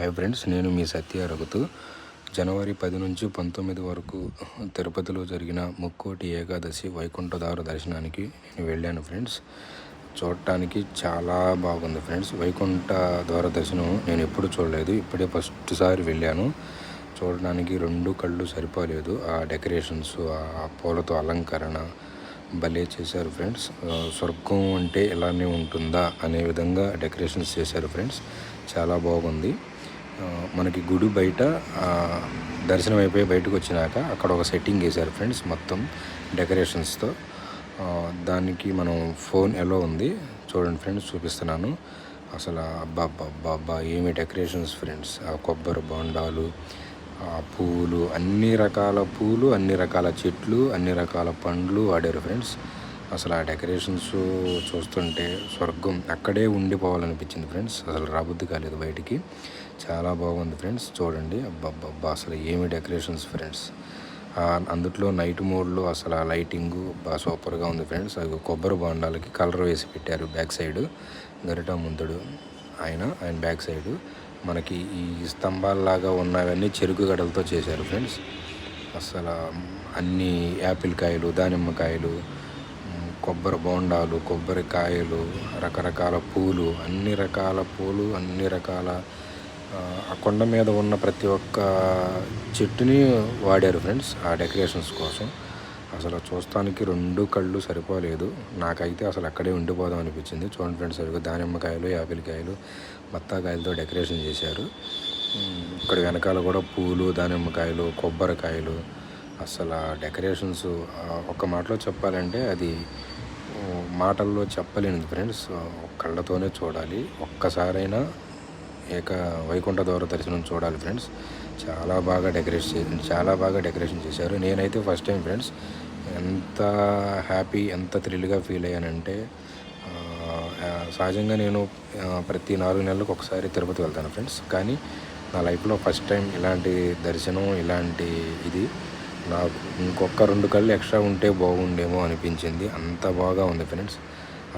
Hi friends, నేను మీ సత్య రఘుతు. జనవరి 10 నుంచి 19 వరకు తిరుపతిలో జరిగిన ముక్కోటి ఏకాదశి వైకుంఠధార దర్శనానికి నేను వెళ్ళాను ఫ్రెండ్స్. చూడటానికి చాలా బాగుంది ఫ్రెండ్స్. వైకుంఠ ద్వార దర్శనం నేను ఎప్పుడు చూడలేదు, ఇప్పుడే ఫస్ట్ సారి వెళ్ళాను. చూడడానికి రెండు కళ్ళు సరిపోలేదు. ఆ డెకరేషన్స్, ఆ పూలతో అలంకరణ భలే చేశారు ఫ్రెండ్స్. స్వర్గం అంటే ఇలానే ఉంటుందా అనే విధంగా డెకరేషన్స్ చేశారు ఫ్రెండ్స్. చాలా బాగుంది. మనకి గుడి బయట దర్శనం అయిపోయి బయటకు వచ్చినాక అక్కడ ఒక సెట్టింగ్ వేశారు ఫ్రెండ్స్, మొత్తం డెకరేషన్స్తో. దానికి మనం ఫోన్ ఎలా ఉంది చూడండి ఫ్రెండ్స్, చూపిస్తున్నాను. అసలు అబ్బా అబ్బా అబ్బా ఏమి డెకరేషన్స్ ఫ్రెండ్స్. ఆ కొబ్బరి బొండాలు, ఆ పువ్వులు, అన్ని రకాల పూలు, అన్ని రకాల చెట్లు, అన్ని రకాల పండ్లు వాడారు ఫ్రెండ్స్. అసలు ఆ డెకరేషన్స్ చూస్తుంటే స్వర్గం, అక్కడే ఉండిపోవాలనిపించింది ఫ్రెండ్స్. అసలు రాబుద్ది కాలేదు బయటికి. చాలా బాగుంది ఫ్రెండ్స్. చూడండి అబ్బా అసలు ఏమి డెకరేషన్స్ ఫ్రెండ్స్. అందుట్లో నైట్ మోడ్లో అసలు ఆ లైటింగు బాగా సూపర్గా ఉంది ఫ్రెండ్స్. అది కొబ్బరి బొండాలకి కలర్ వేసి పెట్టారు. బ్యాక్ సైడ్ గరిట ముందుడు ఆయన బ్యాక్ సైడు మనకి ఈ స్తంభాల్లాగా ఉన్నవన్నీ చెరుకు గడలతో చేశారు ఫ్రెండ్స్. అసలు అన్ని యాపిల్ కాయలు, దానిమ్మకాయలు, కొబ్బరి బోండాలు, కొబ్బరికాయలు, రకరకాల పూలు, అన్ని రకాల పూలు, అన్ని రకాల ఆ కొండ మీద ఉన్న ప్రతి ఒక్క చెట్టుని వాడారు ఫ్రెండ్స్ ఆ డెకరేషన్స్ కోసం. అసలు చూస్తానికి రెండు కళ్ళు సరిపోలేదు. నాకైతే అసలు అక్కడే ఉండిపోదాం అనిపించింది. చూడండి ఫ్రెండ్స్, సరిగ్గా దానిమ్మకాయలు, యాపిల్ కాయలు, బత్తాకాయలతో డెకరేషన్ చేశారు. ఇక్కడ వెనకాల కూడా పూలు, దానిమ్మకాయలు, కొబ్బరికాయలు. అసలు డెకరేషన్స్ ఒక మాటలో చెప్పాలంటే అది మాటల్లో చెప్పలేనిది ఫ్రెండ్స్. కళ్ళతోనే చూడాలి. ఒక్కసారైనా వైకుంఠ ద్వార దర్శనం చూడాలి ఫ్రెండ్స్. చాలా బాగా డెకరేషన్ చేశారు. నేనైతే ఫస్ట్ టైం ఫ్రెండ్స్ ఎంత హ్యాపీ, ఎంత థ్రిల్గా ఫీల్ అయ్యానంటే, సహజంగా నేను ప్రతి 4 నెలలకు ఒకసారి తిరుపతి వెళ్తాను ఫ్రెండ్స్. కానీ నా లైఫ్లో ఫస్ట్ టైం ఇలాంటి దర్శనం, ఇలాంటి ఇది నాకు ఇంకొక 2 కళ్ళు ఎక్స్ట్రా ఉంటే బాగుండేమో అనిపించింది. అంత బాగా ఉంది ఫ్రెండ్స్.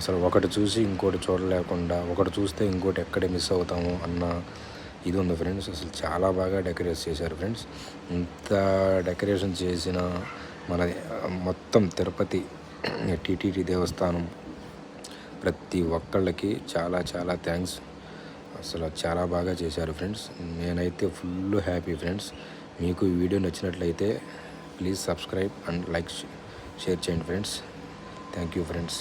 అసలు ఒకటి చూసి ఇంకోటి చూడలేకుండా, ఒకటి చూస్తే ఇంకోటి ఎక్కడ మిస్ అవుతాము అన్న ఇది ఉంది ఫ్రెండ్స్. అసలు చాలా బాగా డెకరేట్ చేశారు ఫ్రెండ్స్. ఇంత డెకరేషన్ చేసిన మన మొత్తం తిరుపతి టీటీడీ దేవస్థానం ప్రతి ఒక్కళ్ళకి చాలా చాలా థ్యాంక్స్. అసలు చాలా బాగా చేశారు ఫ్రెండ్స్. నేనైతే ఫుల్ హ్యాపీ ఫ్రెండ్స్. మీకు ఈ వీడియో నచ్చినట్లయితే please subscribe and like, share చేయండి ఫ్రెండ్స్. Thank you friends.